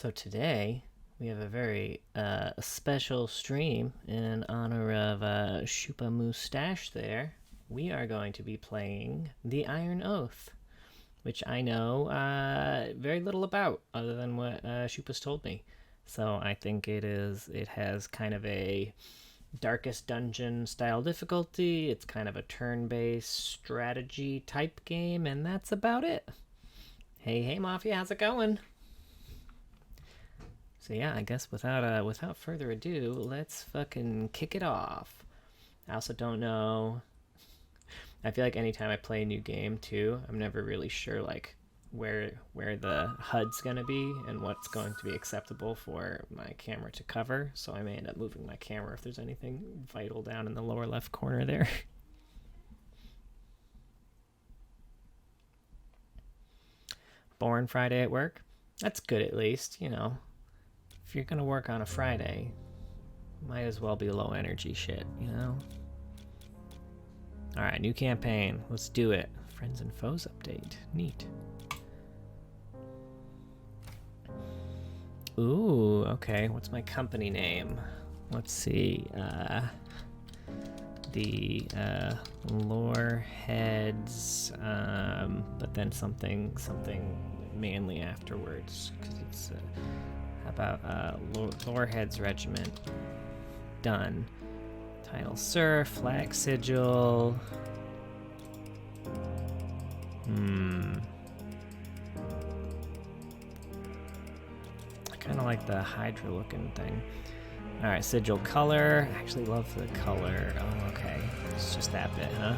So today we have a very special stream in honor of Shupamoustache there. We are going to be playing the Iron Oath, which I know very little about other than what Shupa's told me. So I think it has kind of a darkest dungeon style difficulty. It's kind of a turn-based strategy type game, and that's about it. Hey Mafia, how's it going? So yeah, I guess without further ado, let's fucking kick it off. I also don't know. I feel like anytime I play a new game too, I'm never really sure like where the HUD's gonna be and what's going to be acceptable for my camera to cover. So I may end up moving my camera if there's anything vital down in the lower left corner there. Born Friday at work. That's good at least, you know. If you're gonna work on a Friday, might as well be low energy shit, you know? Alright, new campaign. Let's do it. Friends and Foes update. Neat. Ooh, okay. What's my company name? Let's see. The Loreheads, but then something manly afterwards, because it's how about Loreheads Regiment. Done. Title Sir, flag sigil. I kind of like the Hydra looking thing. Alright, sigil color. I actually love the color. Oh, okay. It's just that bit, huh?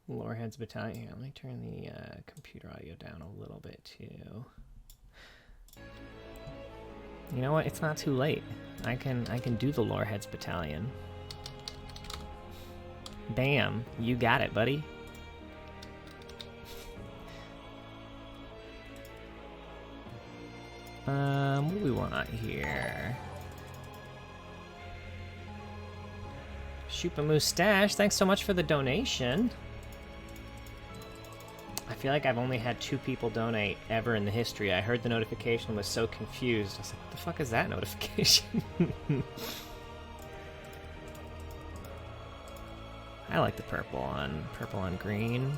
Loreheads Battalion. Here, let me turn the computer audio down a little bit too. You know what? It's not too late. I can do the Loreheads Battalion. Bam! You got it, buddy. What do we want here? Shupamoustache, thanks so much for the donation. I feel like I've only had 2 people donate ever in the history. I heard the notification, was so confused. I was like, what the fuck is that notification? I like the purple on green.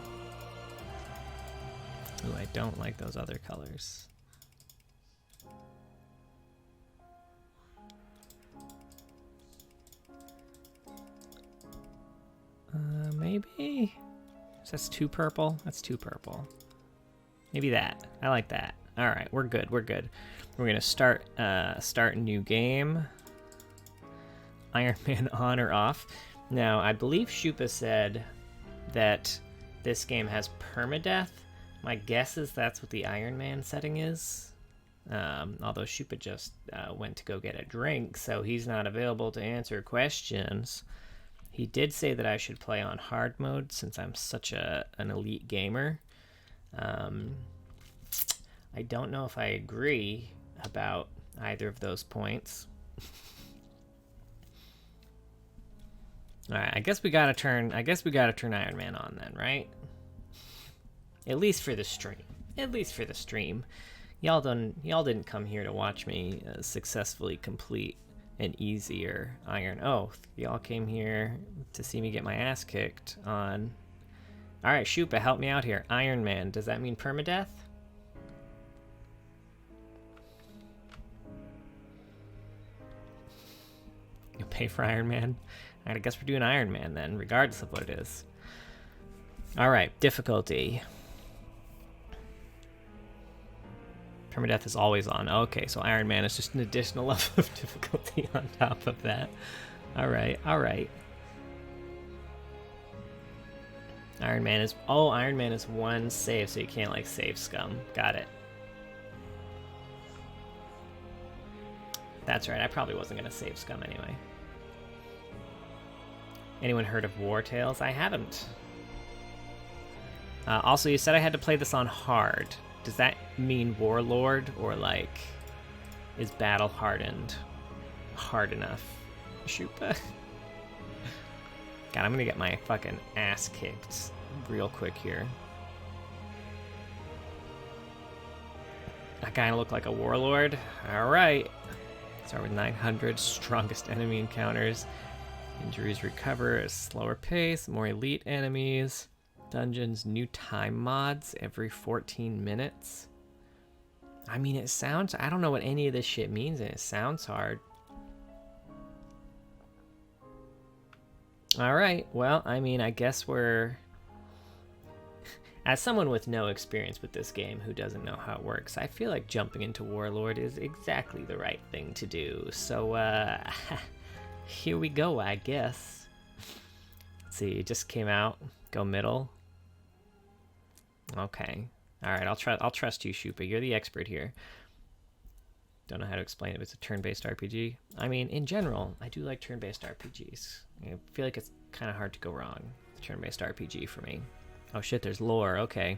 Ooh, I don't like those other colors. Maybe? That's too purple? That's too purple. Maybe that. I like that. Alright, we're good. We're good. We're gonna start a new game. Iron Man on or off. Now, I believe Shupa said that this game has permadeath. My guess is that's what the Iron Man setting is. Although Shupa just went to go get a drink, so he's not available to answer questions. He did say that I should play on hard mode since I'm such an elite gamer. I don't know if I agree about either of those points. All right, I guess we gotta turn Iron Man on then, right? At least for the stream. At least for the stream. Y'all didn't come here to watch me successfully complete an easier Iron Oath. Y'all came here to see me get my ass kicked on... Alright, Shupa, help me out here. Iron Man, does that mean permadeath? You'll pay for Iron Man? Alright, I guess we're doing Iron Man then, regardless of what it is. Alright, difficulty. Permadeath is always on. Okay, so Iron Man is just an additional level of difficulty on top of that. Alright, alright. Iron Man is 1 save, so you can't like save scum. Got it. That's right, I probably wasn't gonna save scum anyway. Anyone heard of War Tales? I haven't. Also, you said I had to play this on hard. Does that mean Warlord, or like, is Battle Hardened hard enough? Shupa. God, I'm gonna get my fucking ass kicked real quick here. I kind of look like a warlord. All right. Start with 900 strongest enemy encounters. Injuries recover at a slower pace. More elite enemies. Dungeons, new time mods every 14 minutes. I mean, it sounds... I don't know what any of this shit means, and it sounds hard. All right. Well, I mean, I guess we're... As someone with no experience with this game who doesn't know how it works, I feel like jumping into Warlord is exactly the right thing to do. So, here we go, I guess. Let's see, it just came out. Go middle. Okay. All right, I'll trust you, Shupa. You're the expert here. Don't know how to explain it. It's a turn-based RPG. I mean, in general, I do like turn-based RPGs. I feel like it's kind of hard to go wrong. It's a turn-based RPG for me. Oh shit, there's lore, okay.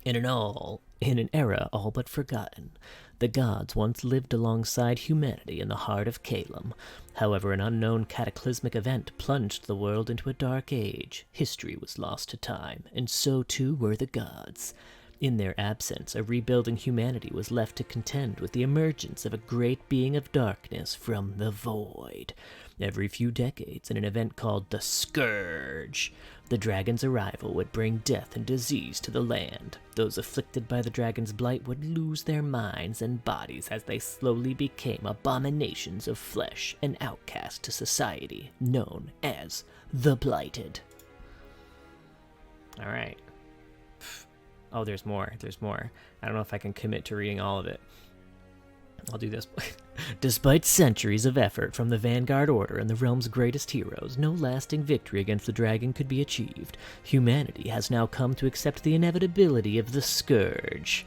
In an era all but forgotten, the gods once lived alongside humanity in the heart of Calum. However, an unknown cataclysmic event plunged the world into a dark age. History was lost to time, and so too were the gods. In their absence, a rebuilding humanity was left to contend with the emergence of a great being of darkness from the void. Every few decades, in an event called the Scourge, the dragon's arrival would bring death and disease to the land. Those afflicted by the dragon's blight would lose their minds and bodies as they slowly became abominations of flesh and outcast to society, known as the Blighted. All right. Oh, there's more. There's more. I don't know if I can commit to reading all of it. I'll do this. Despite centuries of effort from the Vanguard Order and the realm's greatest heroes, no lasting victory against the dragon could be achieved. Humanity has now come to accept the inevitability of the Scourge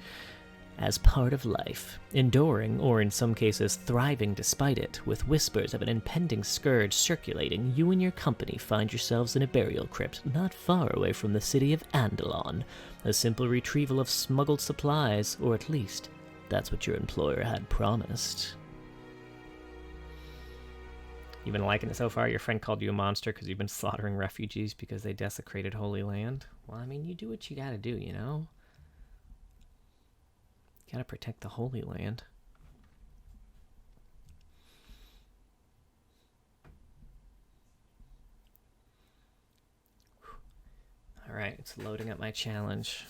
as part of life, enduring, or in some cases thriving despite it. With whispers of an impending scourge circulating, you and your company find yourselves in a burial crypt not far away from the city of Andalon. A simple retrieval of smuggled supplies, or at least that's what your employer had promised. You've been liking it so far? Your friend called you a monster because you've been slaughtering refugees because they desecrated Holy Land? Well, I mean, you do what you gotta do, you know? You gotta protect the Holy Land. Alright, it's loading up my challenge.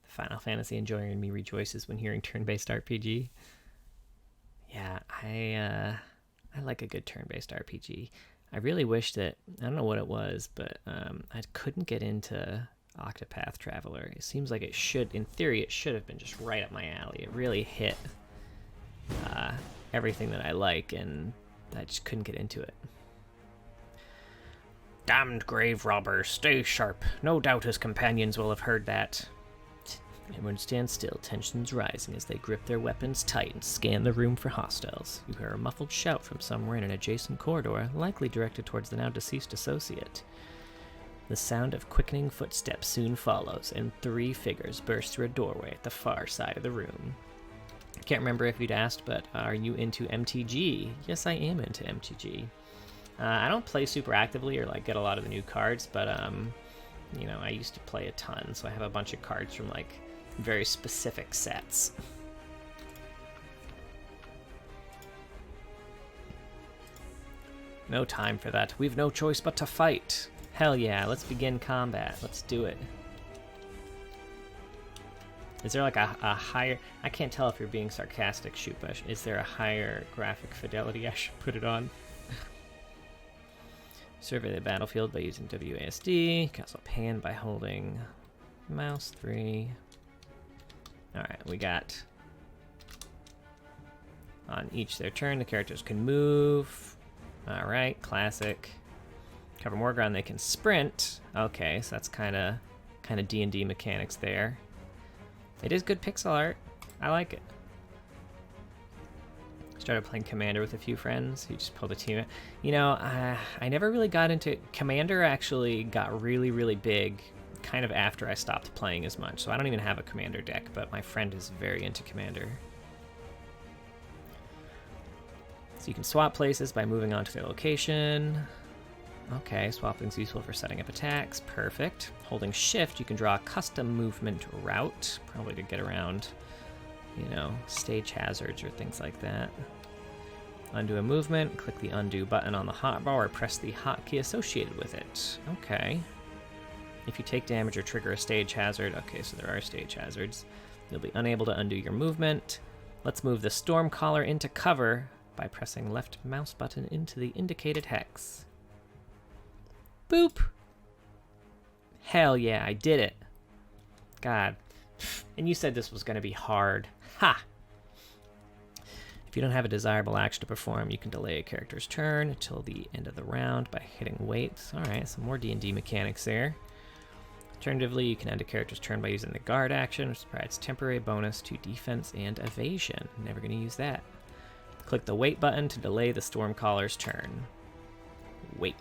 Final Fantasy enjoyer in me rejoices when hearing turn-based RPG. Yeah, I like a good turn-based RPG. I really wish that, I don't know what it was, but I couldn't get into Octopath Traveler. It seems like it should, in theory, it should have been just right up my alley. It really hit everything that I like, and I just couldn't get into it. Damned grave robber, stay sharp. No doubt his companions will have heard that. Everyone stands still, tensions rising as they grip their weapons tight and scan the room for hostiles. You hear a muffled shout from somewhere in an adjacent corridor, likely directed towards the now deceased associate. The sound of quickening footsteps soon follows, and 3 figures burst through a doorway at the far side of the room. I can't remember if you'd asked, but are you into MTG? Yes, I am into MTG. I don't play super actively or like get a lot of the new cards, but you know, I used to play a ton, so I have a bunch of cards from like very specific sets. No time for that. We've no choice but to fight. Hell yeah, let's begin combat. Let's do it. Is there like a higher... I can't tell if you're being sarcastic, Shupa. Is there a higher graphic fidelity I should put it on? Survey the battlefield by using WASD. Cast a pan by holding mouse 3. Alright, we got... On each their turn, the characters can move. Alright, classic. Cover more ground, they can sprint. Okay, so that's kind of D&D mechanics there. It is good pixel art. I like it. Started playing Commander with a few friends. You just pulled a team. You know, I never really got into... Commander actually got really, really big kind of after I stopped playing as much. So I don't even have a Commander deck, but my friend is very into Commander. So you can swap places by moving on to their location. Okay, swapping's useful for setting up attacks. Perfect. Holding shift, you can draw a custom movement route, probably to get around, you know, stage hazards or things like that. Undo a movement, click the undo button on the hotbar or press the hotkey associated with it. Okay. If you take damage or trigger a stage hazard, okay, so there are stage hazards, you'll be unable to undo your movement. Let's move the Stormcaller into cover by pressing left mouse button into the indicated hex. Boop! Hell yeah, I did it. God. And you said this was going to be hard. Ha! If you don't have a desirable action to perform, you can delay a character's turn until the end of the round by hitting wait. Alright, some more D&D mechanics there. Alternatively, you can end a character's turn by using the guard action, which provides temporary bonus to defense and evasion. Never going to use that. Click the wait button to delay the Stormcaller's turn. Wait.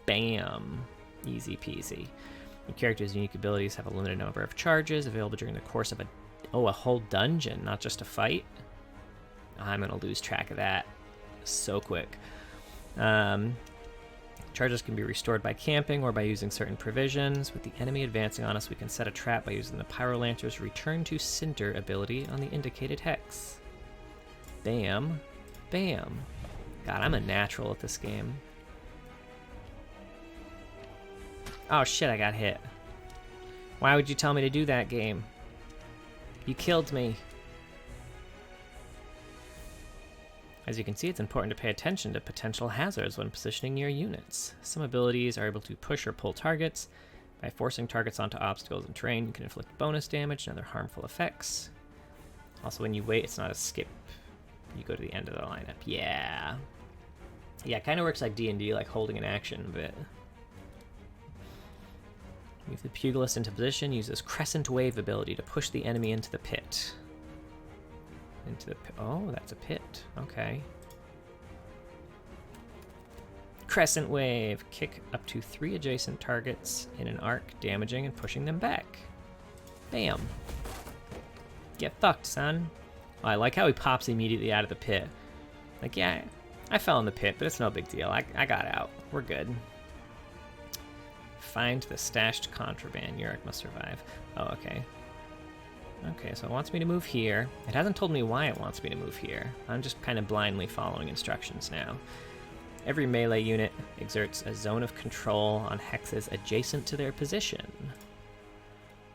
Bam. Easy peasy. Your character's unique abilities have a limited number of charges available during the course of a whole dungeon, not just a fight. I'm going to lose track of that so quick. Charges can be restored by camping or by using certain provisions. With the enemy advancing on us, we can set a trap by using the Pyrolancer's Return to Cinder ability on the indicated hex. Bam. Bam. God, I'm a natural at this game. Oh shit, I got hit. Why would you tell me to do that, game? You killed me. As you can see, it's important to pay attention to potential hazards when positioning your units. Some abilities are able to push or pull targets. By forcing targets onto obstacles and terrain, you can inflict bonus damage and other harmful effects. Also, when you wait, it's not a skip. You go to the end of the lineup. Yeah. Yeah, it kind of works like D&D, like holding an action a bit. Move the Pugilist into position. Use this Crescent Wave ability to push the enemy into the pit. Into the pit. Oh, that's a pit. Okay. Crescent Wave. Kick up to 3 adjacent targets in an arc, damaging and pushing them back. Bam. Get fucked, son. Oh, I like how he pops immediately out of the pit. Like, yeah, I fell in the pit, but it's no big deal. I got out. We're good. Find the stashed contraband. Yorick must survive. Oh, okay. Okay, so it wants me to move here. It hasn't told me why it wants me to move here. I'm just kind of blindly following instructions now. Every melee unit exerts a zone of control on hexes adjacent to their position.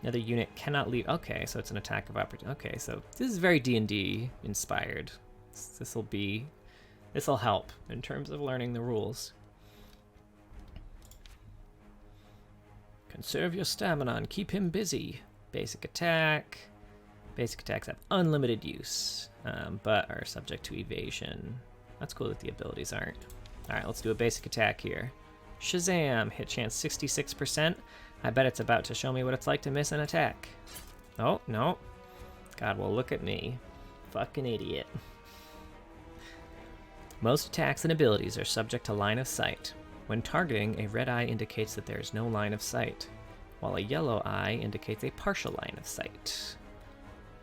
Another unit cannot leave. Okay, so it's an attack of opportunity. Okay, so this is very D&D inspired. This'll help in terms of learning the rules. Conserve your stamina and keep him busy. Basic attack. Basic attacks have unlimited use, but are subject to evasion. That's cool that the abilities aren't. Alright, let's do a basic attack here. Shazam! Hit chance 66%. I bet it's about to show me what it's like to miss an attack. Oh, no. God, well, look at me. Fucking idiot. Most attacks and abilities are subject to line of sight. When targeting, a red eye indicates that there is no line of sight, while a yellow eye indicates a partial line of sight.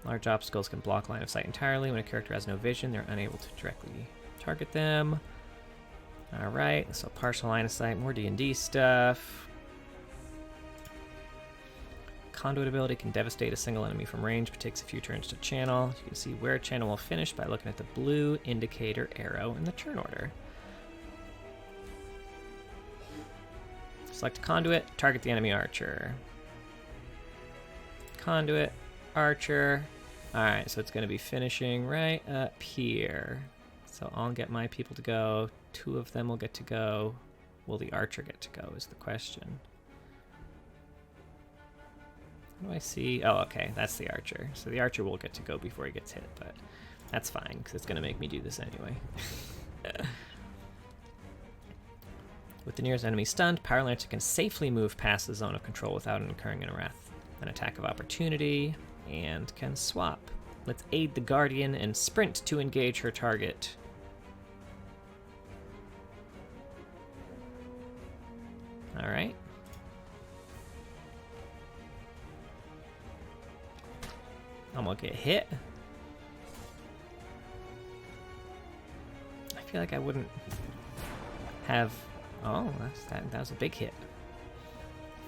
Large obstacles can block line of sight entirely. When a character has no vision, they're unable to directly target them. Alright, so partial line of sight, more D&D stuff. Conduit ability can devastate a single enemy from range, but takes a few turns to channel. You can see where a channel will finish by looking at the blue indicator arrow in the turn order. Select Conduit, target the enemy archer. Conduit, archer. Alright, so it's going to be finishing right up here. So I'll get my people to go. 2 of them will get to go. Will the archer get to go is the question. What do I see? Oh, okay, that's the archer. So the archer will get to go before he gets hit, but that's fine, because it's going to make me do this anyway. With the nearest enemy stunned, Pyrolancer can safely move past the zone of control without incurring an attack of opportunity, and can swap. Let's aid the Guardian and sprint to engage her target. Alright. I'm gonna get hit. feel like I wouldn't have... Oh, that was a big hit.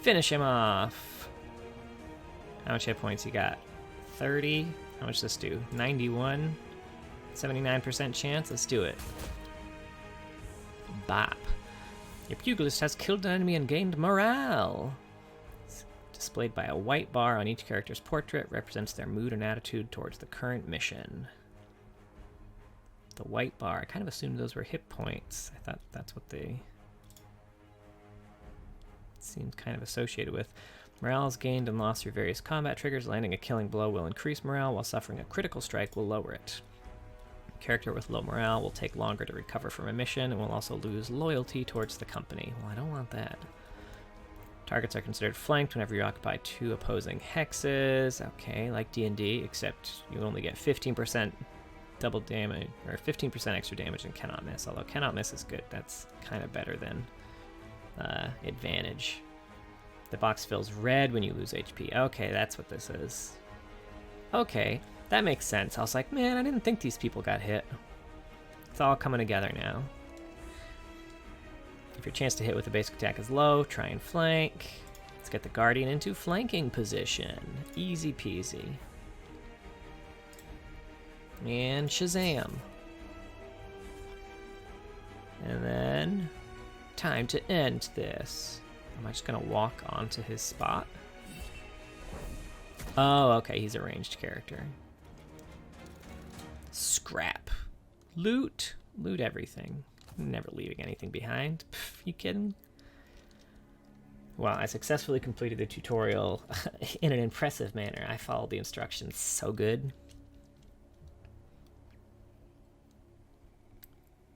Finish him off. How much hit points you got? 30. How much does this do? 91. 79% chance. Let's do it. Bop. Your pugilist has killed an enemy and gained morale. It's displayed by a white bar on each character's portrait, represents their mood and attitude towards the current mission. The white bar. I kind of assumed those were hit points. I thought that's what they seemed kind of associated with. Morale is gained and lost through various combat triggers. Landing a killing blow will increase morale, while suffering a critical strike will lower it. A character with low morale will take longer to recover from a mission and will also lose loyalty towards the company. Well, I don't want that. Targets are considered flanked whenever you occupy 2 opposing hexes. Okay, like D&D, except you only get 15% double damage, or 15% extra damage and cannot miss. Although cannot miss is good. That's kind of better than advantage. The box fills red when you lose HP. Okay, that's what this is. Okay, that makes sense. I was like, man, I didn't think these people got hit. It's all coming together now. If your chance to hit with a basic attack is low, try and flank. Let's get the Guardian into flanking position. Easy peasy. And Shazam. And then, time to end this. Am I just gonna walk onto his spot? Oh, okay, he's a ranged character. Scrap. Loot. Loot everything. Never leaving anything behind. Pff, you kidding? Wow, I successfully completed the tutorial in an impressive manner. I followed the instructions so good.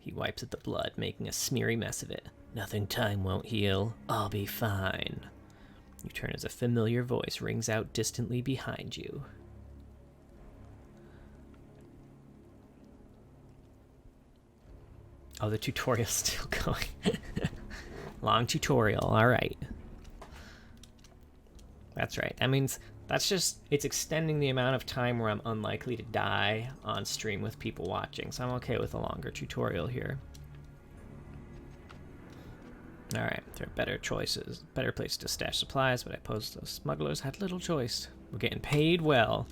He wipes at the blood, making a smeary mess of it. Nothing time won't heal. I'll be fine. You turn as a familiar voice rings out distantly behind you. Oh, the tutorial's still going. Long tutorial, alright. That's right. That means that's just, it's extending the amount of time where I'm unlikely to die on stream with people watching, so I'm okay with a longer tutorial here. Alright, there are better choices, better places to stash supplies, but I suppose those smugglers had little choice. We're getting paid well.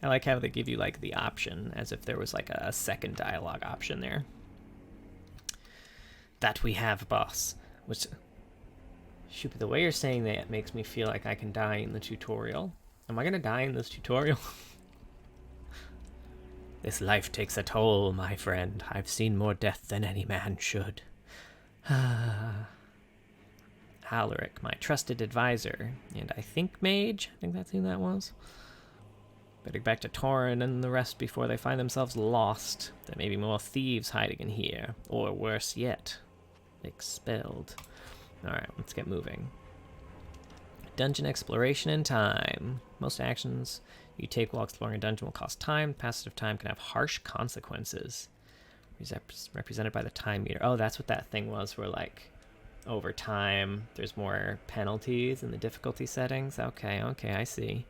I like how they give you like the option, as if there was like a second dialogue option there. That we have, boss. Which, shoot, the way you're saying that makes me feel like I can die in the tutorial. Am I gonna die in this tutorial? This life takes a toll, my friend. I've seen more death than any man should. Alaric, my trusted advisor, and I think mage. I think that's who that was. Better get back to Torin and the rest before they find themselves lost. There may be more thieves hiding in here, or worse yet, expelled. Alright, let's get moving. Dungeon exploration and time. Most actions you take while exploring a dungeon will cost time. Passage of time can have harsh consequences. Represented by the time meter. Oh, that's what that thing was, where like over time there's more penalties in the difficulty settings. Okay, I see.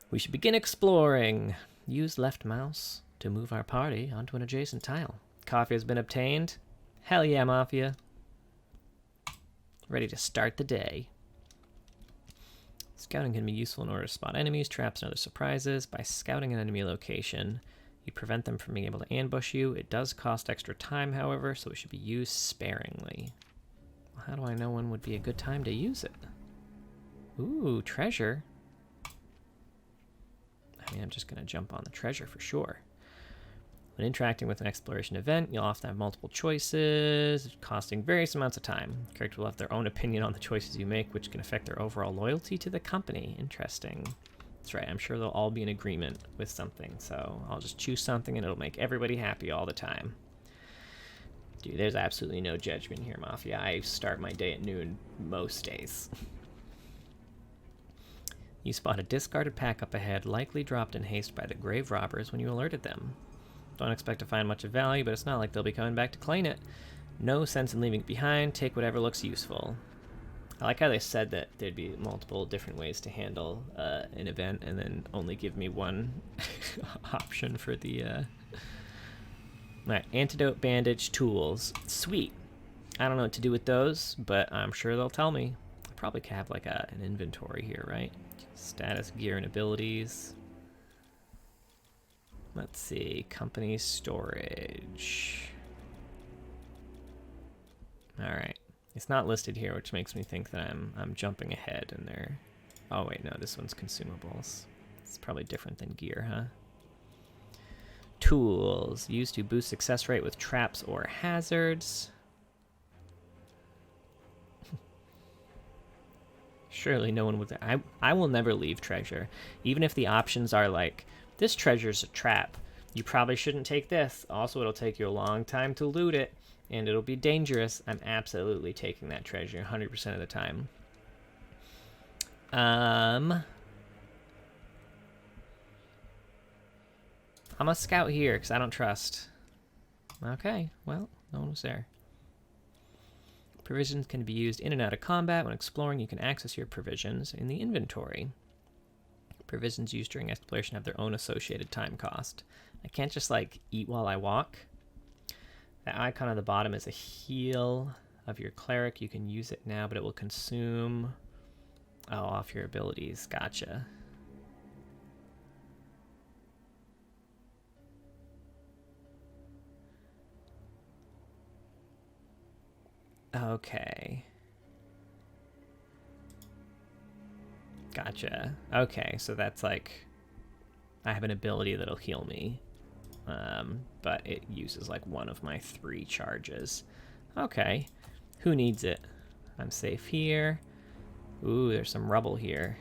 We should begin exploring. Use left mouse to move our party onto an adjacent tile. Coffee has been obtained. Hell yeah, Mafia. Ready to start the day. Scouting can be useful in order to spot enemies, traps, and other surprises. By scouting an enemy location, you prevent them from being able to ambush you. It does cost extra time, however, so it should be used sparingly. Well, how do I know when would be a good time to use it? Ooh, treasure. I mean, I'm just going to jump on the treasure for sure. When interacting with an exploration event, you'll often have multiple choices, costing various amounts of time. The character will have their own opinion on the choices you make, which can affect their overall loyalty to the company. Interesting. That's right, I'm sure they'll all be in agreement with something, so I'll just choose something and it'll make everybody happy all the time. Dude, there's absolutely no judgment here, Mafia. I start my day at noon most days. You spot a discarded pack up ahead, likely dropped in haste by the grave robbers when you alerted them. Don't expect to find much of value, but it's not like they'll be coming back to claim it. No sense in leaving it behind. Take whatever looks useful. I like how they said that there'd be multiple different ways to handle an event, and then only give me one option for the Alright, antidote, bandage, tools. Sweet. I don't know what to do with those, but I'm sure they'll tell me. I probably could have like an inventory here, right? Status, gear, and abilities. Let's see. Company storage. Alright. It's not listed here, which makes me think that I'm jumping ahead in there. Oh wait, no, this one's consumables. It's probably different than gear, huh? Tools. Used to boost success rate with traps or hazards. Surely no one would... I will never leave treasure. Even if the options are like, this treasure's a trap. You probably shouldn't take this. Also, it'll take you a long time to loot it. And it'll be dangerous. I'm absolutely taking that treasure 100% of the time. I'm a scout here because I don't trust. Okay, well, no one was there. Provisions can be used in and out of combat. When exploring, you can access your provisions in the inventory. Provisions used during exploration have their own associated time cost. I can't just, like, eat while I walk. That icon on the bottom is a heal of your cleric. You can use it now, but it will consume... Oh, off your abilities. Gotcha. Okay. Gotcha. Okay, so that's like... I have an ability that'll heal me. But it uses like one of my 3 charges. Okay. Who needs it? I'm safe here. Ooh, there's some rubble here.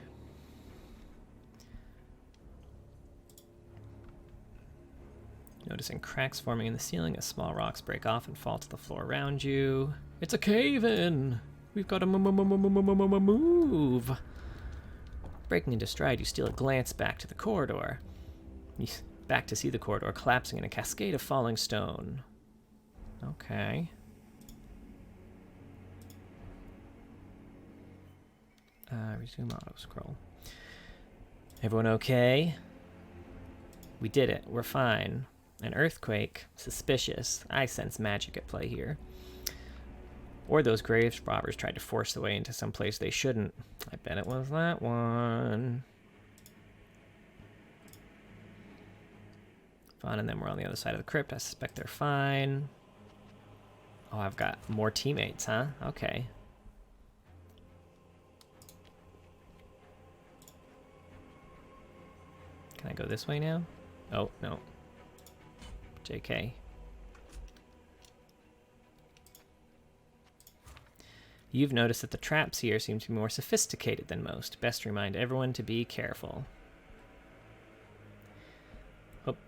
Noticing cracks forming in the ceiling as small rocks break off and fall to the floor around you. It's a cave-in! We've got to move! Breaking into stride, you steal a glance back to the corridor. Back to see the corridor collapsing in a cascade of falling stone. Okay. Resume auto scroll. Everyone okay? We did it. We're fine. An earthquake? Suspicious. I sense magic at play here. Or those grave robbers tried to force their way into some place they shouldn't. I bet it was that one. Vaughn and them were on the other side of the crypt. I suspect they're fine. Oh, I've got more teammates, huh? Okay. Can I go this way now? Oh, no. JK. You've noticed that the traps here seem to be more sophisticated than most. Best remind everyone to be careful. Hope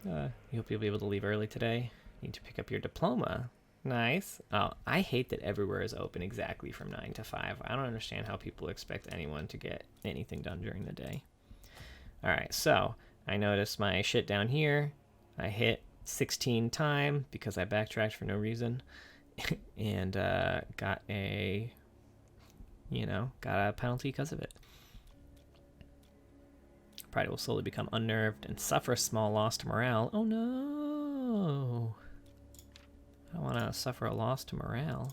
you hope you'll be able to leave early today. Need to pick up your diploma. Nice. Oh, I hate that everywhere is open exactly from 9 to 5. I don't understand how people expect anyone to get anything done during the day. Alright, so I noticed my shit down here. I hit 16 time because I backtracked for no reason. And got a penalty because of it. Pride will slowly become unnerved and suffer a small loss to morale. Oh no! I don't want to suffer a loss to morale.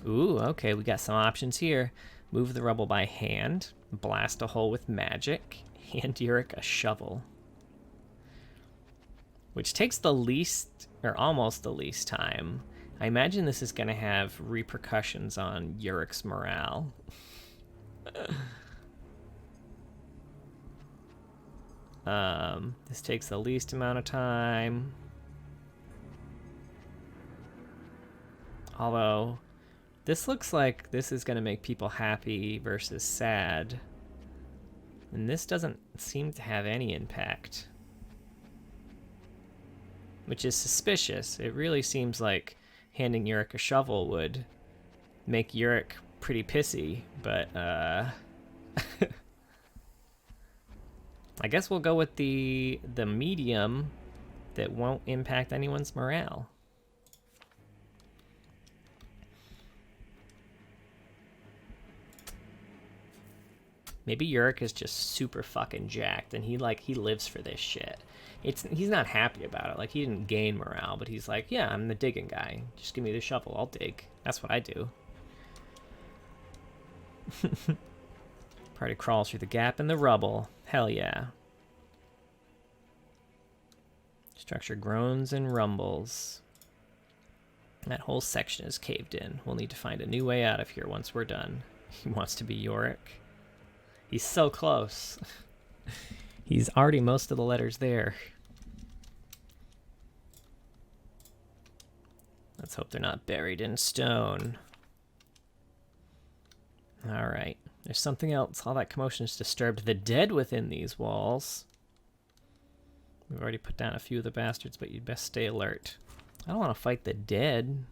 Ooh, okay, we got some options here. Move the rubble by hand, blast a hole with magic, hand Yurik a shovel. Which takes the least, or almost the least time. I imagine this is going to have repercussions on Yurik's morale. This takes the least amount of time. Although, this looks like this is going to make people happy versus sad. And this doesn't seem to have any impact. Which is suspicious. It really seems like handing Yurik a shovel would make Yurik pretty pissy, but I guess we'll go with the medium that won't impact anyone's morale. Maybe Yurik is just super fucking jacked, and he lives for this shit. He's not happy about it. Like, he didn't gain morale, but he's like, yeah, I'm the digging guy. Just give me the shovel, I'll dig. That's what I do. Party crawls through the gap in the rubble. Hell yeah. Structure groans and rumbles. That whole section is caved in. We'll need to find a new way out of here once we're done. He wants to be Yorick. He's so close. He's already most of the letters there. Let's hope they're not buried in stone. Alright. There's something else. All that commotion has disturbed the dead within these walls. We've already put down a few of the bastards, but you'd best stay alert. I don't want to fight the dead.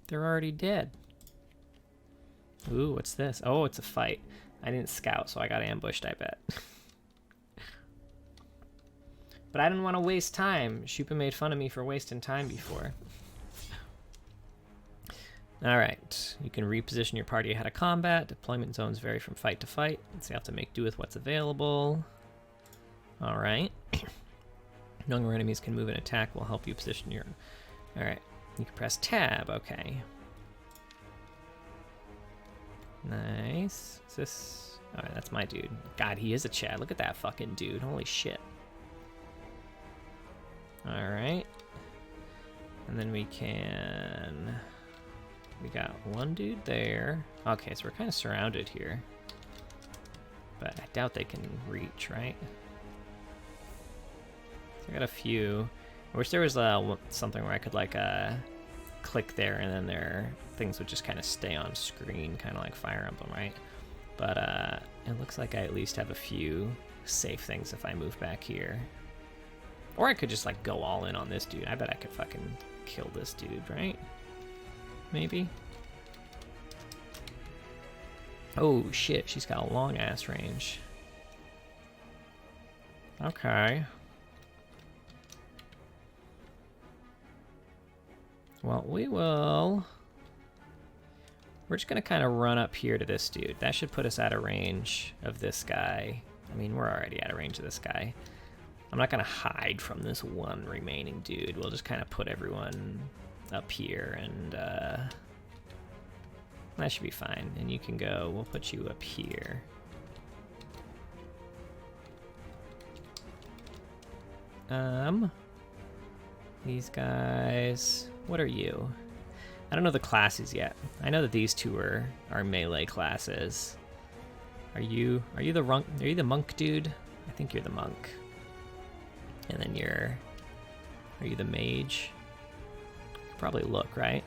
They're already dead. Ooh, what's this? Oh, it's a fight. I didn't scout, so I got ambushed, I bet. But I didn't want to waste time. Shupa made fun of me for wasting time before. Alright, you can reposition your party ahead of combat. Deployment zones vary from fight to fight, so you have to make do with what's available. Alright. Knowing where enemies can move and attack will help you position your... Alright, you can press tab, okay. Nice. Is this... Alright, that's my dude. God, he is a Chad. Look at that fucking dude. Holy shit. Alright. And then we can... We got one dude there. Okay, so we're kind of surrounded here. But I doubt they can reach, right? So I got a few. I wish there was something where I could like click there and then their things would just kind of stay on screen, kind of like Fire Emblem, right? But it looks like I at least have a few safe things if I move back here. Or I could just like go all in on this dude. I bet I could fucking kill this dude, right? Maybe. Oh shit, she's got a long ass range. Okay. Well, we're just gonna kind of run up here to this dude. That should put us out of range of this guy. I mean, we're already out of range of this guy. I'm not gonna hide from this one remaining dude. We'll just kind of put everyone up here, and that should be fine. And you can go, we'll put you up here. These guys, what are you? I don't know the classes yet. I know that these two are melee classes. Are you the monk dude? I think you're the monk. And then are you the mage? Probably look, right?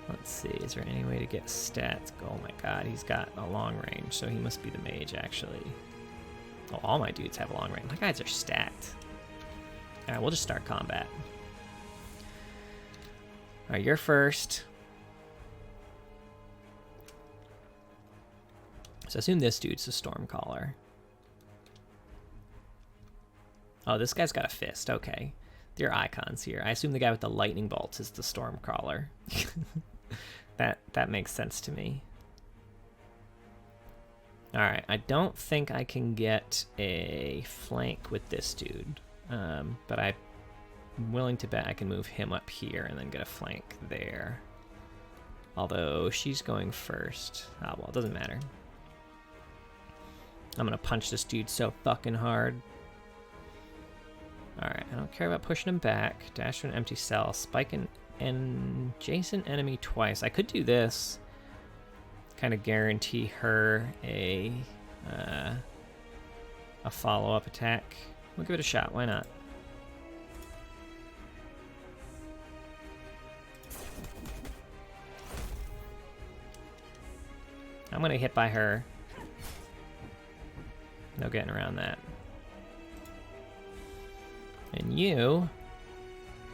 Let's see, is there any way to get stats? Oh my god, he's got a long range, so he must be the mage, actually. Oh, all my dudes have a long range. My guys are stacked. Alright, we'll just start combat. Alright, you're first. So I assume this dude's the Stormcaller. Oh, this guy's got a fist, okay. There are icons here. I assume the guy with the lightning bolts is the Stormcaller. That makes sense to me. Alright, I don't think I can get a flank with this dude. But I'm willing to bet I can move him up here and then get a flank there. Although she's going first. Ah, well, it doesn't matter. I'm gonna punch this dude so fucking hard. Alright, I don't care about pushing him back. Dash to an empty cell. Spike an adjacent enemy twice. I could do this. Kind of guarantee her a follow-up attack. We'll give it a shot. Why not? I'm going to hit by her. No getting around that. And you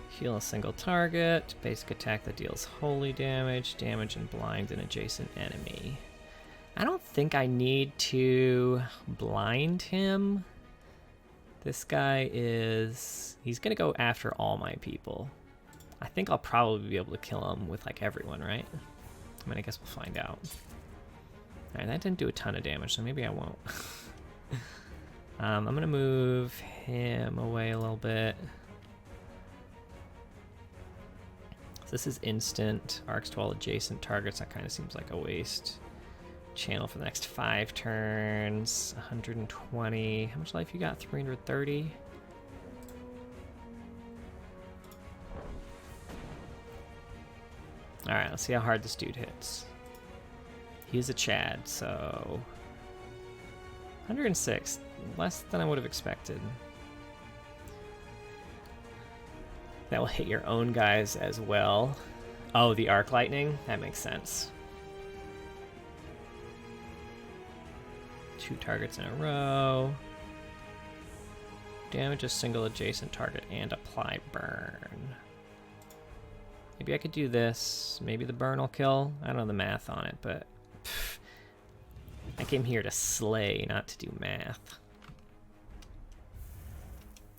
heal a single target, basic attack that deals holy damage, damage and blind an adjacent enemy. I don't think I need to blind him. This guy he's gonna go after all my people. I think I'll probably be able to kill him with like everyone, right? I mean, I guess we'll find out. Alright, that didn't do a ton of damage, so maybe I won't. I'm gonna move him away a little bit. So this is instant. Arcs to all adjacent targets. That kind of seems like a waste. Channel for the next 5 turns. 120. How much life you got? 330? Alright, let's see how hard this dude hits. He's a Chad, so 106. Less than I would have expected. That will hit your own guys as well. Oh, the arc lightning? That makes sense. 2 targets in a row. Damage a single adjacent target and apply burn. Maybe I could do this. Maybe the burn will kill. I don't know the math on it, but pff, I came here to slay, not to do math.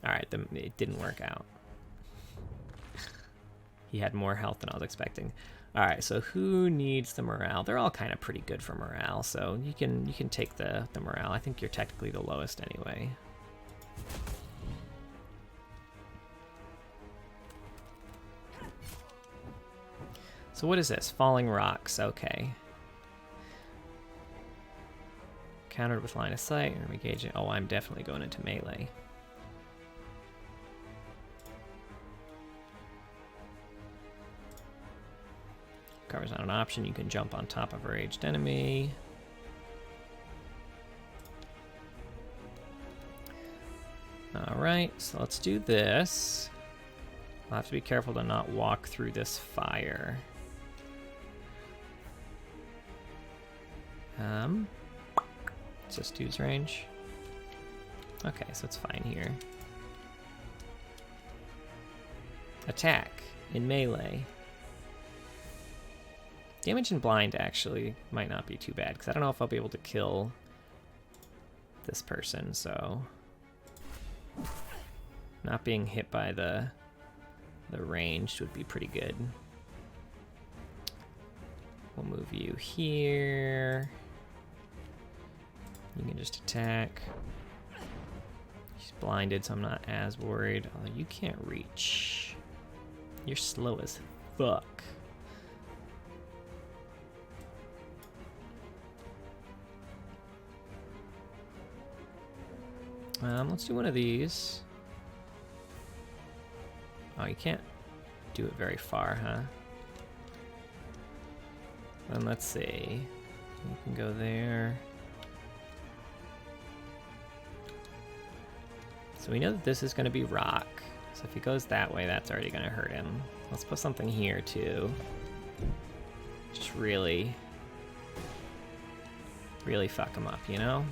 Alright, it didn't work out. He had more health than I was expecting. Alright, so who needs the morale? They're all kind of pretty good for morale, so you can take the morale. I think you're technically the lowest anyway. So what is this? Falling rocks, okay. Countered with line of sight and engaging. Oh, I'm definitely going into melee. Cover's not an option. You can jump on top of a raged enemy. Alright, so let's do this. I'll have to be careful to not walk through this fire. It's just dude's range. Okay, so it's fine here. Attack in melee. Damage and blind actually might not be too bad, because I don't know if I'll be able to kill this person, so not being hit by the ranged would be pretty good. We'll move you here. You can just attack. He's blinded, so I'm not as worried. Although you can't reach. You're slow as fuck. Let's do one of these. Oh, you can't do it very far, huh? Then let's see. You can go there. So we know that this is going to be rock. So if he goes that way, that's already going to hurt him. Let's put something here, too. Just really fuck him up, you know?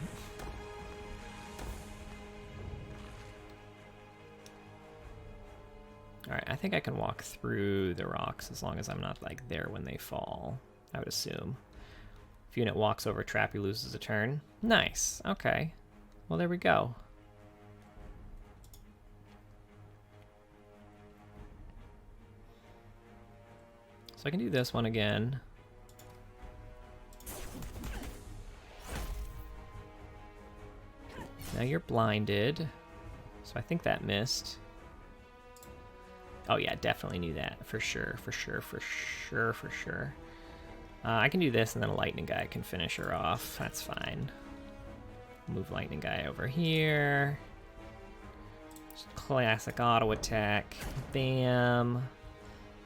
Alright, I think I can walk through the rocks as long as I'm not, like, there when they fall, I would assume. If unit walks over a trap, he loses a turn. Nice, okay. Well, there we go. So I can do this one again. Now you're blinded, so I think that missed. Oh yeah, definitely knew that. For sure, for sure, for sure, for sure. I can do this, and then a lightning guy can finish her off. That's fine. Move lightning guy over here. Just classic auto attack. Bam.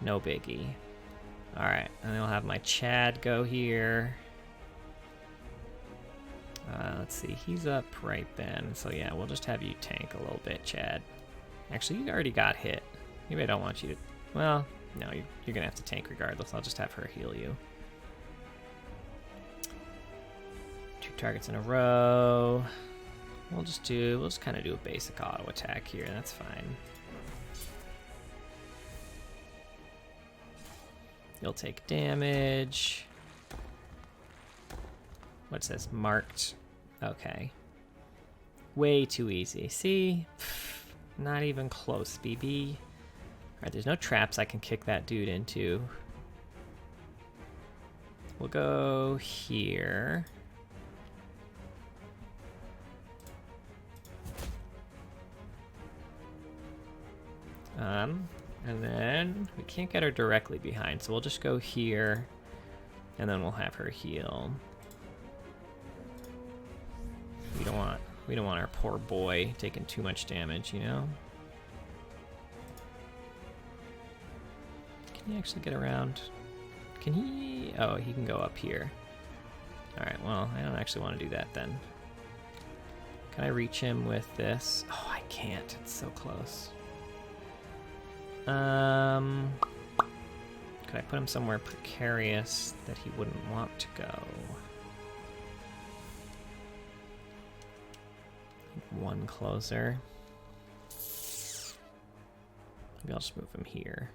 No biggie. Alright, and then I'll have my Chad go here. Let's see, he's up right then. So yeah, we'll just have you tank a little bit, Chad. Actually, you already got hit. Maybe I don't want you to... Well, no, you're gonna have to tank regardless. I'll just have her heal you. 2 targets in a row. We'll just kind of do a basic auto attack here. That's fine. You'll take damage. What's this? Marked. Okay. Way too easy. See? Pfft, not even close, BB. Alright, there's no traps I can kick that dude into. We'll go here. And then we can't get her directly behind, so we'll just go here, and then we'll have her heal. We don't want our poor boy taking too much damage, you know? Can he actually get around? Can he? Oh, he can go up here. Alright, well, I don't actually want to do that then. Can I reach him with this? Oh, I can't. It's so close. Could I put him somewhere precarious that he wouldn't want to go? One closer. Maybe I'll just move him here.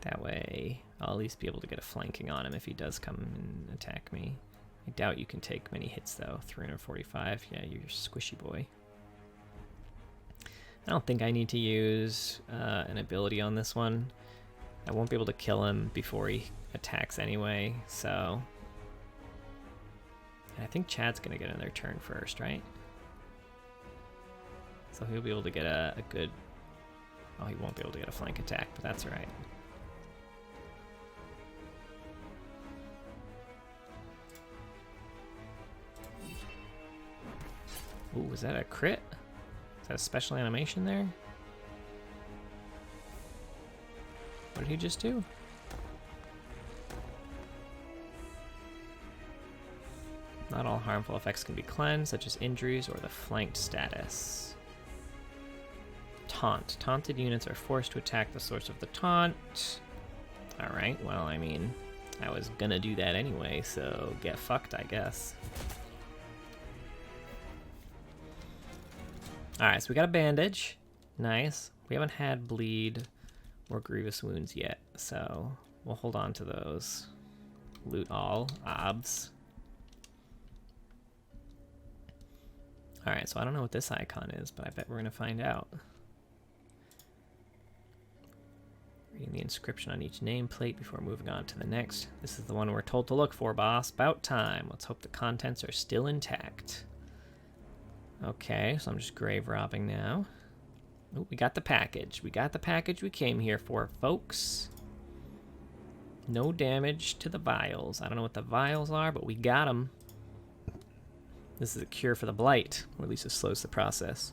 That way, I'll at least be able to get a flanking on him if he does come and attack me. I doubt you can take many hits, though. 345. Yeah, you're a squishy boy. I don't think I need to use an ability on this one. I won't be able to kill him before he attacks anyway, so... And I think Chad's going to get in their turn first, right? So he'll be able to get a good... Oh, he won't be able to get a flank attack, but that's alright. Ooh, was that a crit? Is that a special animation there? What did he just do? Not all harmful effects can be cleansed, such as injuries or the flanked status. Taunt. Taunted units are forced to attack the source of the taunt. Alright, well, I mean, I was gonna do that anyway, so get fucked, I guess. Alright, so we got a bandage. Nice. We haven't had bleed or grievous wounds yet, so we'll hold on to those. Loot all. Obs. Alright, so I don't know what this icon is, but I bet we're going to find out. Reading the inscription on each nameplate before moving on to the next. This is the one we're told to look for, boss. About time. Let's hope the contents are still intact. Okay, so I'm just grave robbing now. Oh, we got the package. We got the package we came here for, folks. No damage to the vials. I don't know what the vials are, but we got them. This is a cure for the blight, or at least it slows the process.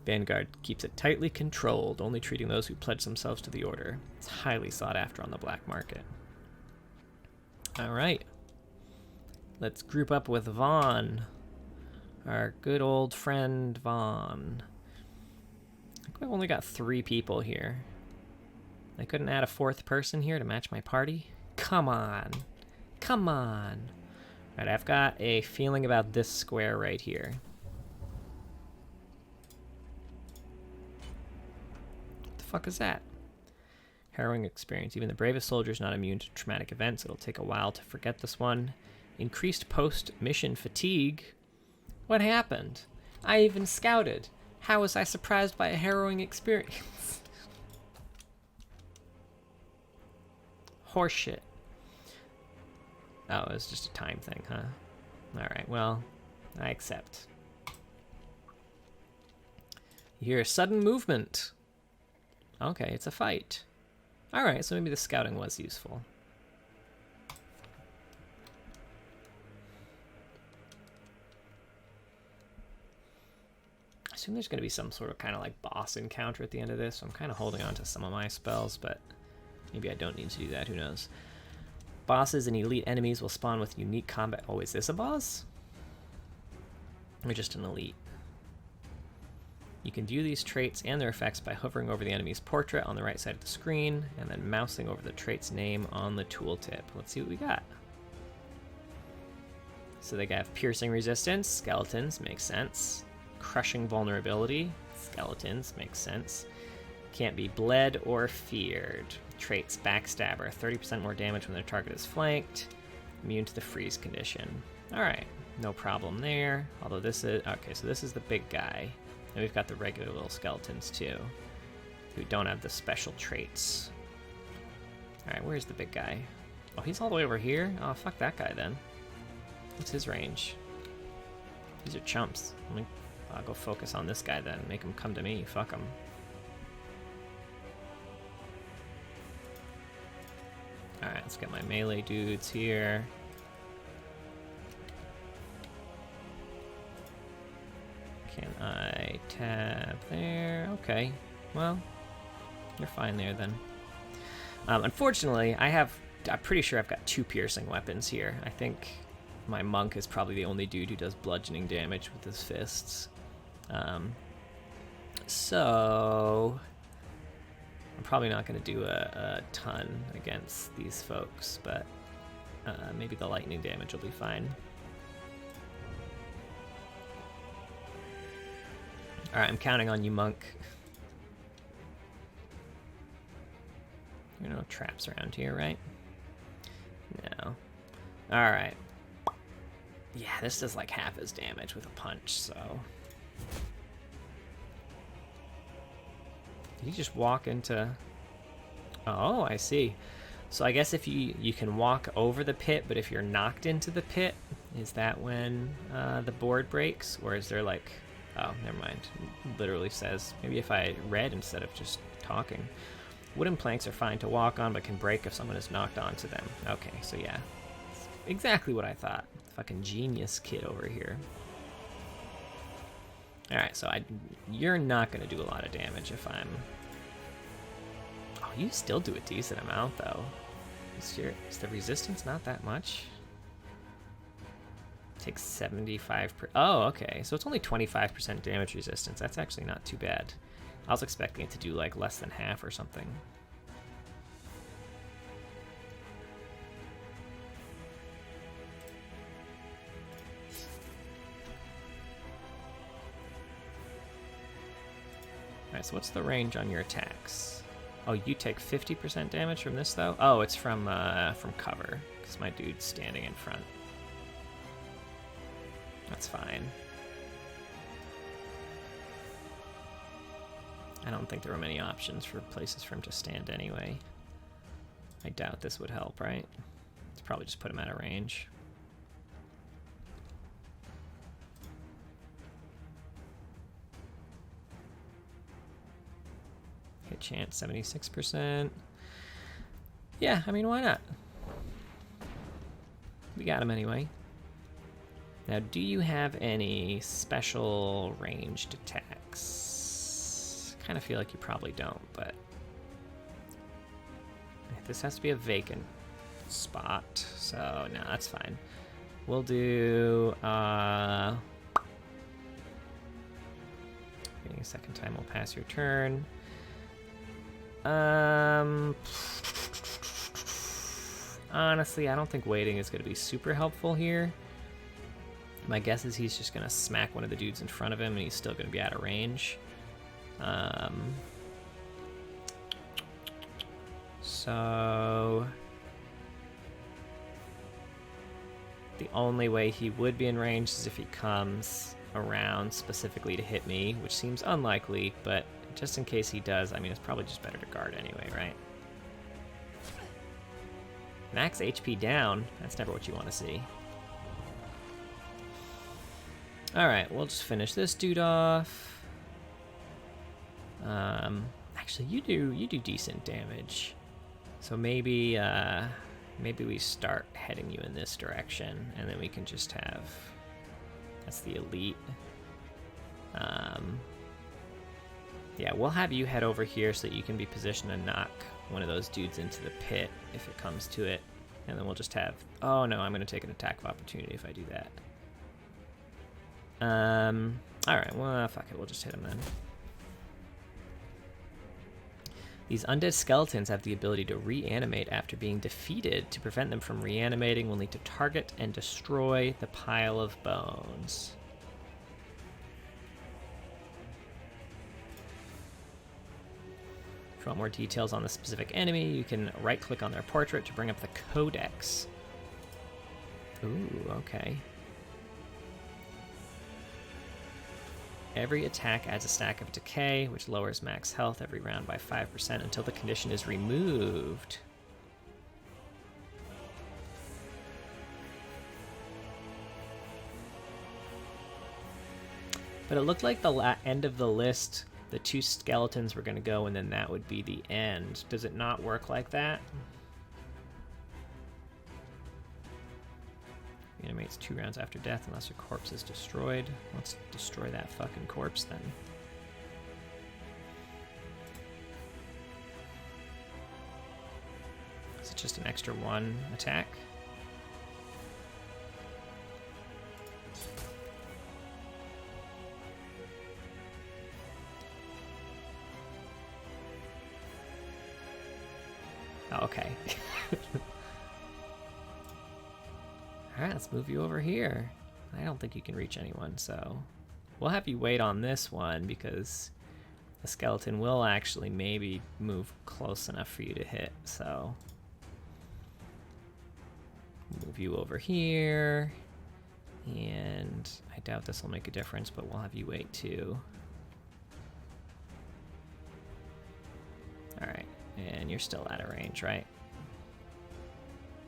Vanguard keeps it tightly controlled, only treating those who pledge themselves to the order. It's highly sought after on the black market. Alright. Let's group up with Vaughn. Our good old friend Vaughn. I think we've only got 3 people here. I couldn't add a 4th person here to match my party? Come on. Come on. Alright, I've got a feeling about this square right here. What the fuck is that? Harrowing experience. Even the bravest soldier is not immune to traumatic events. It'll take a while to forget this one. Increased post-mission fatigue. What happened? I even scouted. How was I surprised by a harrowing experience? Horseshit. Oh, it was just a time thing, huh? Alright, well, I accept. You hear a sudden movement. Okay, it's a fight. Alright, so maybe the scouting was useful. I assume there's going to be some sort of kind of like boss encounter at the end of this, so I'm kind of holding on to some of my spells, but maybe I don't need to do that, who knows. Bosses and elite enemies will spawn with unique combat. Oh, is this a boss? Or just an elite? You can view these traits and their effects by hovering over the enemy's portrait on the right side of the screen, and then mousing over the trait's name on the tooltip. Let's see what we got. So they have piercing resistance, skeletons, makes sense. Crushing vulnerability, skeletons, makes sense. Can't be bled or feared. Traits, backstabber, 30% more damage when their target is flanked. Immune to the freeze condition. Alright, no problem there. Although this is, okay, so this is the big guy. And we've got the regular little skeletons too, who don't have the special traits. Alright, where's the big guy? Oh, he's all the way over here? Oh, fuck that guy then. What's his range? These are chumps. I'll go focus on this guy then. Make him come to me. Fuck him. Alright, let's get my melee dudes here. Can I tab there? Okay. Well, you're fine there then. Unfortunately, I'm pretty sure I've got 2 piercing weapons here. I think my monk is probably the only dude who does bludgeoning damage with his fists. So I'm probably not going to do a ton against these folks, but maybe the lightning damage will be fine. Alright, I'm counting on you, monk. There are no traps around here, right? No. Alright. Yeah, this does like half his damage with a punch, so... Did he just walk into... Oh, I see. So I guess if you can walk over the pit, but if you're knocked into the pit, is that when the board breaks? Or is there like... Oh, never mind. It literally says... Maybe if I read instead of just talking. Wooden planks are fine to walk on, but can break if someone is knocked onto them. Okay, so yeah. It's exactly what I thought. Fucking genius kid over here. Alright, so you're not going to do a lot of damage if I'm... Oh, you still do a decent amount, though. Is the resistance not that much? Takes 75 per... Oh, okay. So it's only 25% damage resistance. That's actually not too bad. I was expecting it to do, like, less than half or something. Alright, so what's the range on your attacks? Oh, you take 50% damage from this, though? Oh, it's from cover, because my dude's standing in front. That's fine. I don't think there were many options for places for him to stand anyway. I doubt this would help, right? Let's probably just put him out of range. Hit chance 76%. Yeah, I mean, why not? We got him anyway. Now, do you have any special ranged attacks? I kind of feel like you probably don't, but this has to be a vacant spot, so no, that's fine. We'll do waiting a second time will pass your turn. Honestly, I don't think waiting is going to be super helpful here. My guess is he's just going to smack one of the dudes in front of him and he's still going to be out of range. So the only way he would be in range is if he comes around specifically to hit me, which seems unlikely, but just in case he does, I mean, it's probably just better to guard anyway, right? Max HP down, that's never what you want to see. Alright, we'll just finish this dude off. Actually, you do decent damage. So maybe we start heading you in this direction, and then we can just have... That's the elite. Yeah, we'll have you head over here so that you can be positioned to knock one of those dudes into the pit if it comes to it. And then we'll just have... Oh, no, I'm going to take an attack of opportunity if I do that. Alright, well, fuck it, we'll just hit him then. These undead skeletons have the ability to reanimate after being defeated. To prevent them from reanimating, we'll need to target and destroy the pile of bones. If you want more details on the specific enemy, you can right-click on their portrait to bring up the codex. Ooh, okay. Every attack adds a stack of decay, which lowers max health every round by 5% until the condition is removed. But it looked like the end of the list, the 2 skeletons were going to go, and then that would be the end. Does it not work like that? Reanimates 2 rounds after death unless a corpse is destroyed. Let's destroy that fucking corpse then. Is it just an extra 1 attack? Oh, okay. Alright, let's move you over here. I don't think you can reach anyone, so we'll have you wait on this one because the skeleton will actually maybe move close enough for you to hit, so move you over here, and I doubt this will make a difference, but we'll have you wait too. Alright, and you're still out of range, right?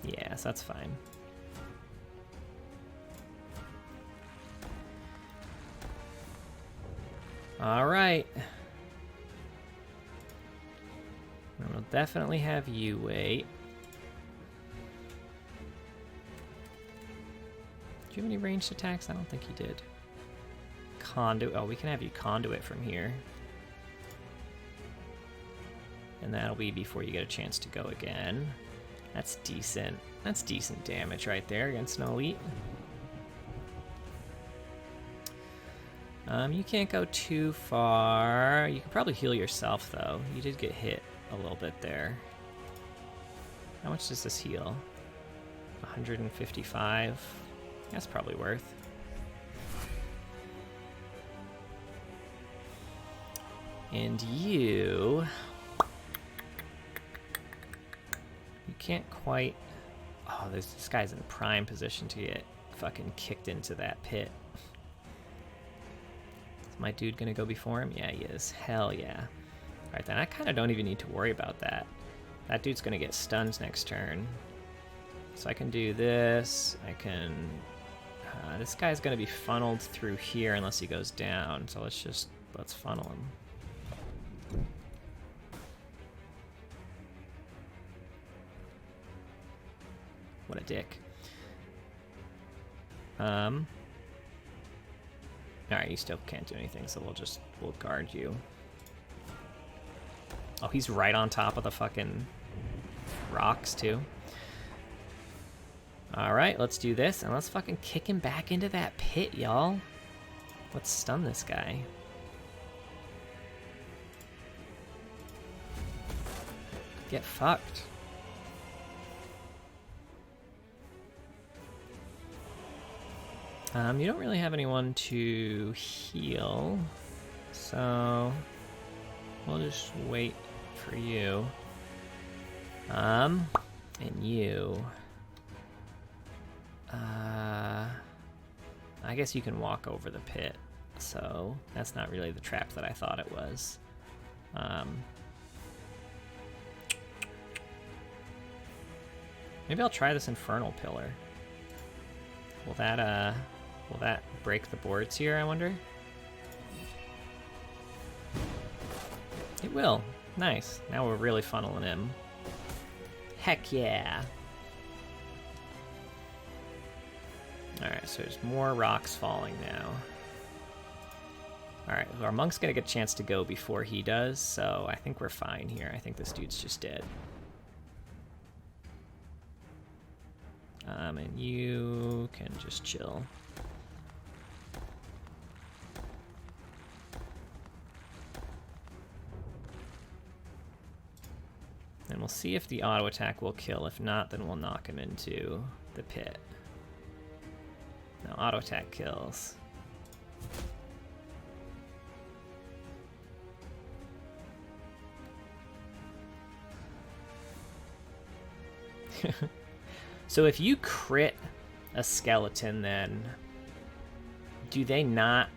Yeah, so that's fine. Alright. We'll definitely have you wait. Do you have any ranged attacks? I don't think you did. Conduit. Oh, we can have you conduit from here. And that'll be before you get a chance to go again. That's decent. That's decent damage right there against an elite. You can't go too far. You can probably heal yourself, though. You did get hit a little bit there. How much does this heal? 155. That's probably worth. And you can't quite... Oh, this guy's in prime position to get fucking kicked into that pit. My dude gonna go before him? Yeah, he is. Hell yeah. Alright, then I kind of don't even need to worry about that. That dude's gonna get stunned next turn. So I can do this. I can... this guy's gonna be funneled through here unless he goes down. So let's funnel him. What a dick. Alright, you still can't do anything, so we'll guard you. Oh, he's right on top of the fucking rocks, too. Alright, let's do this, and let's fucking kick him back into that pit, y'all. Let's stun this guy. Get fucked. You don't really have anyone to heal, so we'll just wait for you. And you. I guess you can walk over the pit, so that's not really the trap that I thought it was. Maybe I'll try this Infernal Pillar. Will that break the boards here, I wonder? It will. Nice. Now we're really funneling him. Heck yeah. Alright, so there's more rocks falling now. Alright, our monk's gonna get a chance to go before he does, so I think we're fine here. I think this dude's just dead. And you can just chill. And we'll see if the auto attack will kill. If not, then we'll knock him into the pit. No, auto attack kills. So if you crit a skeleton, then do they not,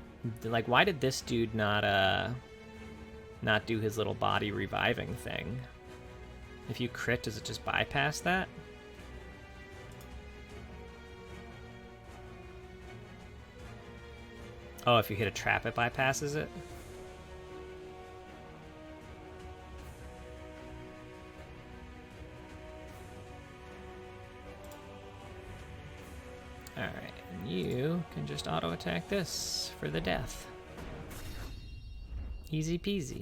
like, why did this dude not do his little body reviving thing? If you crit, does it just bypass that? Oh, if you hit a trap, it bypasses it? Alright. can just auto-attack this for the death. Easy peasy.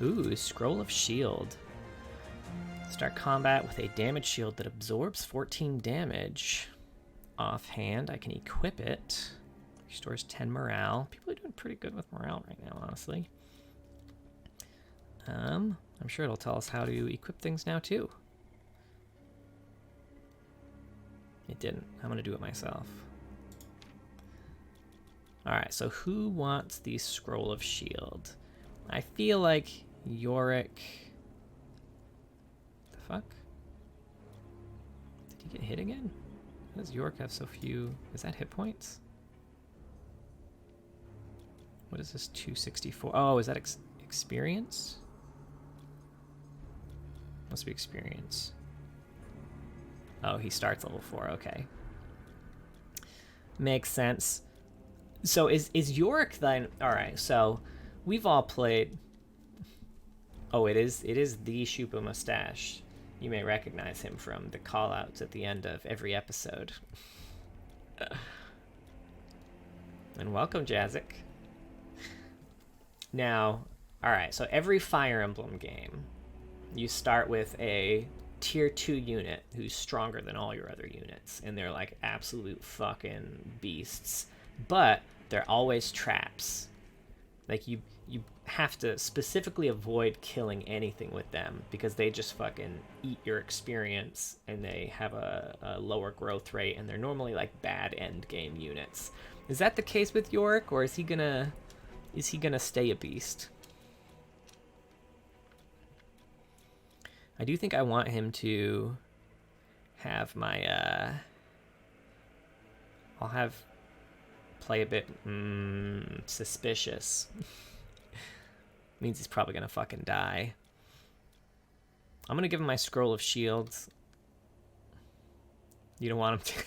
Ooh, Scroll of Shield. Start combat with a damage shield that absorbs 14 damage. Offhand, I can equip it. Restores 10 morale. People are doing pretty good with morale right now, honestly. I'm sure it'll tell us how to equip things now, too. It didn't. I'm going to do it myself. Alright, so who wants the Scroll of Shield? I feel like Yorick... The fuck? Did he get hit again? How does Yorick have so few... Is that hit points? What is this 264? Oh, is that experience? Must be experience. Oh, he starts level 4, okay. Makes sense. So is Yorick then... Alright, so we've all played... Oh, it is the Shupamoustache. You may recognize him from the call-outs at the end of every episode. And welcome, Jazik. Now, alright, so every Fire Emblem game, you start with a tier 2 unit who's stronger than all your other units, and they're like absolute fucking beasts. But they're always traps. Like, you have to specifically avoid killing anything with them, because they just fucking eat your experience, and they have a lower growth rate, and they're normally like bad end game units. Is that the case with Yorick, or is he gonna stay a beast? I do think I want him to have my I'll have play a bit suspicious. Means he's probably gonna fucking die. I'm gonna give him my Scroll of Shields. You don't want him to.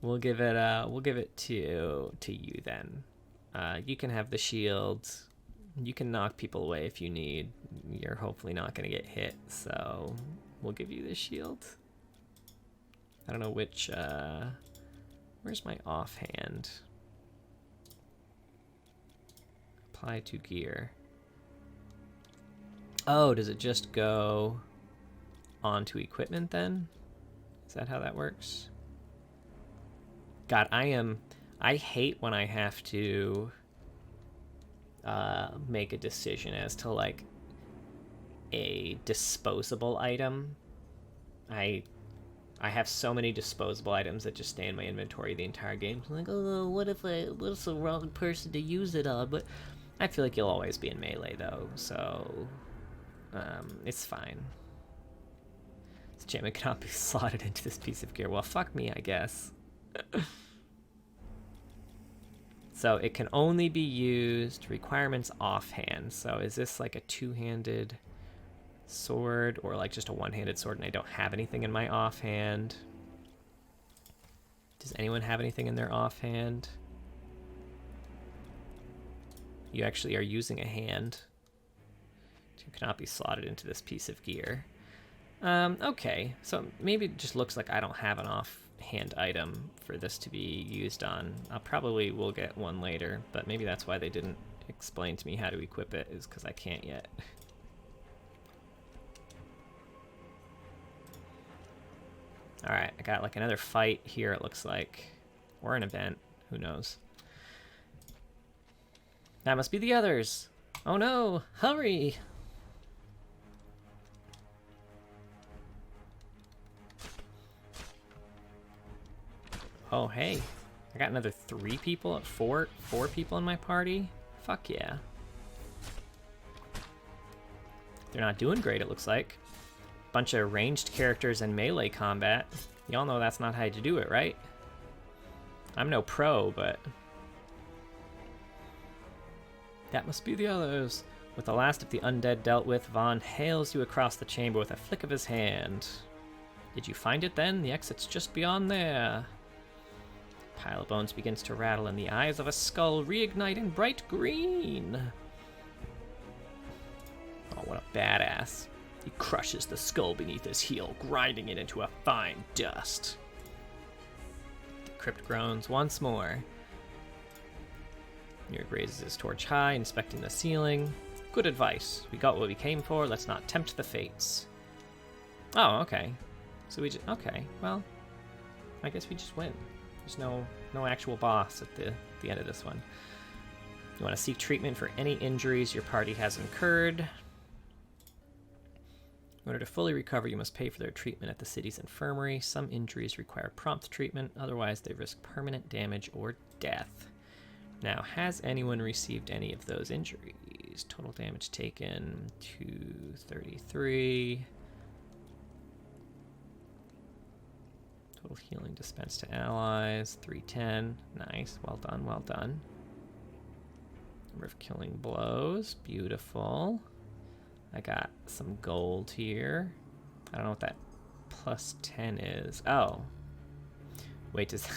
We'll give it to you then. You can have the shield. You can knock people away if you need. You're hopefully not gonna get hit, so we'll give you the shield. I don't know which, where's my offhand? Apply to gear. Oh, does it just go onto equipment then? Is that how that works? God, I hate when I have to make a decision as to like a disposable item. I have so many disposable items that just stay in my inventory the entire game. I'm like, oh, what if what's the wrong person to use it on? But I feel like you'll always be in melee though, so it's fine. This enchantment cannot be slotted into this piece of gear. Well, fuck me, I guess. So it can only be used, requirements offhand. So is this like a two-handed sword or like just a one-handed sword and I don't have anything in my offhand? Does anyone have anything in their offhand? You actually are using a hand. You cannot be slotted into this piece of gear. Okay, so maybe it just looks like I don't have an offhand item for this to be used on. I probably will get one later, but maybe that's why they didn't explain to me how to equip it, is because I can't yet. Alright, I got like another fight here, it looks like. Or an event, who knows. That must be the others! Oh no, hurry! Oh, hey. I got another 3 people, 4 people in my party? Fuck yeah. They're not doing great, it looks like. Bunch of ranged characters and melee combat. Y'all know that's not how you do it, right? I'm no pro, but... That must be the others. With the last of the undead dealt with, Vaughn hails you across the chamber with a flick of his hand. Did you find it then? The exit's just beyond there. Pile of bones begins to rattle, and the eyes of a skull reignite in bright green. Oh, what a badass. He crushes the skull beneath his heel, grinding it into a fine dust. The crypt groans once more. Nerd raises his torch high, inspecting the ceiling. Good advice. We got what we came for. Let's not tempt the fates. Oh, okay. So we just... Okay, well... I guess we just win. There's no actual boss at the end of this one. You want to seek treatment for any injuries your party has incurred. In order to fully recover, you must pay for their treatment at the city's infirmary. Some injuries require prompt treatment, otherwise they risk permanent damage or death. Now, has anyone received any of those injuries? Total damage taken, 233. Total healing dispensed to allies, 310. Nice, well done, well done. Number of killing blows, beautiful. I got some gold here. I don't know what that plus 10 is. Oh. Wait, does...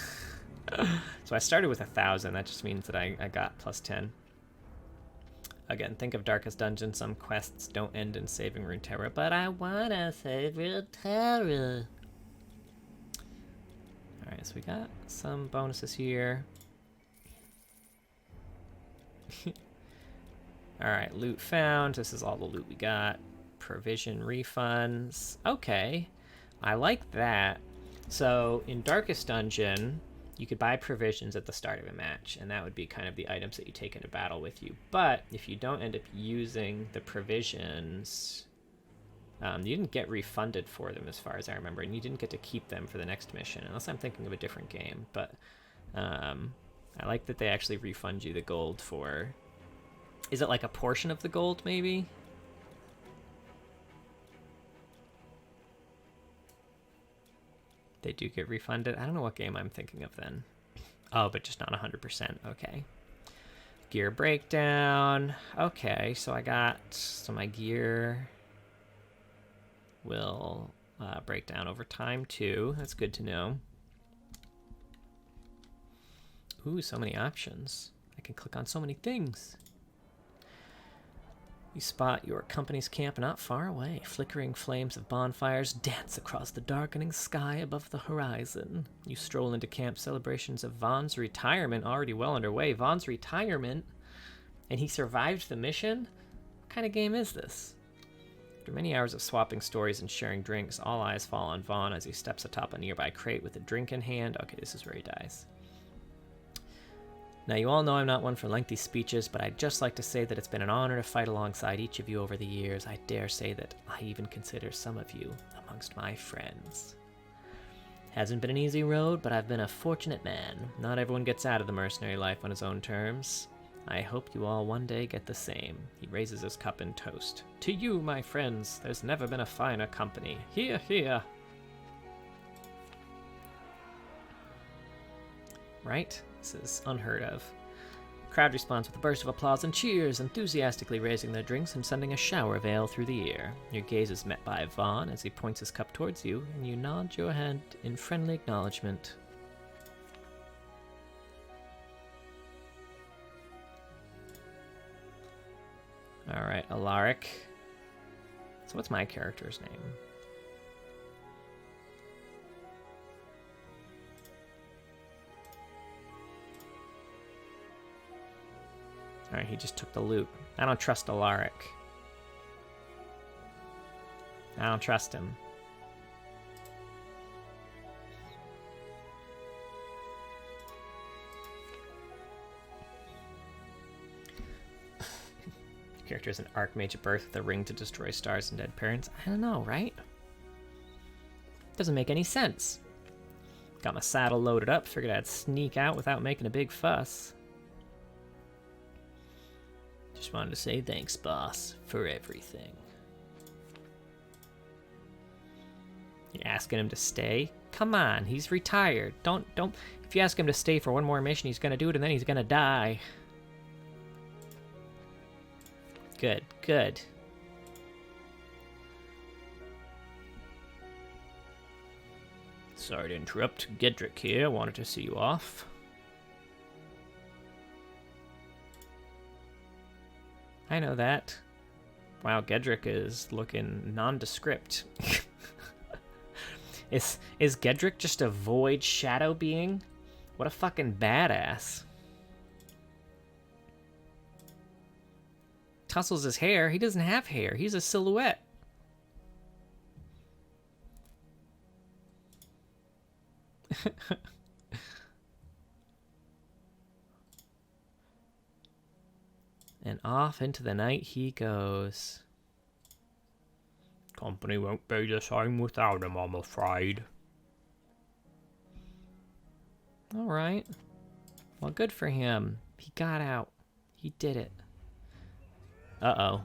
So I started with 1,000. That just means that I got plus 10. Again, think of Darkest Dungeon. Some quests don't end in saving Runeterra, but I wanna save Runeterra. Alright, so we got some bonuses here. Alright, loot found. This is all the loot we got. Provision refunds. Okay, I like that. So in Darkest Dungeon, you could buy provisions at the start of a match, and that would be kind of the items that you take into battle with you. But if you don't end up using the provisions, you didn't get refunded for them as far as I remember, and you didn't get to keep them for the next mission, unless I'm thinking of a different game. But I like that they actually refund you the gold for... Is it like a portion of the gold, maybe? They do get refunded. I don't know what game I'm thinking of then. Oh, but just not 100%. Okay. Gear breakdown. Okay, so I got... So my gear will break down over time, too. That's good to know. Ooh, so many options. I can click on so many things. You spot your company's camp not far away. Flickering flames of bonfires dance across the darkening sky above the horizon. You stroll into camp. Celebrations of Vaughn's retirement already well underway. Vaughn's retirement? And he survived the mission? What kind of game is this? After many hours of swapping stories and sharing drinks, all eyes fall on Vaughn as he steps atop a nearby crate with a drink in hand. Okay, this is where he dies. Now, you all know I'm not one for lengthy speeches, but I'd just like to say that it's been an honor to fight alongside each of you over the years. I dare say that I even consider some of you amongst my friends. Hasn't been an easy road, but I've been a fortunate man. Not everyone gets out of the mercenary life on his own terms. I hope you all one day get the same. He raises his cup in toast. To you, my friends, there's never been a finer company. Hear, hear. Right? This is unheard of. The crowd responds with a burst of applause and cheers, enthusiastically raising their drinks and sending a shower of ale through the air. Your gaze is met by Vaughn as he points his cup towards you, and you nod your head in friendly acknowledgement. Alright, Alaric. So what's my character's name? Alright, he just took the loot. I don't trust Alaric. I don't trust him. Character is an Archmage at birth with a ring to destroy stars and dead parents. I don't know, right? Doesn't make any sense. Got my saddle loaded up, figured I'd sneak out without making a big fuss. Just wanted to say thanks, boss, for everything. You're asking him to stay? Come on, he's retired. Don't. If you ask him to stay for one more mission, he's gonna do it, and then he's gonna die. Good, good. Sorry to interrupt. Gedrick here. Wanted to see you off. I know that. Wow, Gedrick is looking nondescript. Is Gedrick just a void shadow being? What a fucking badass. Tussles his hair. He doesn't have hair. He's a silhouette. And off into the night he goes. Company won't be the same without him, I'm afraid. Alright. Well, good for him. He got out. He did it. Uh-oh.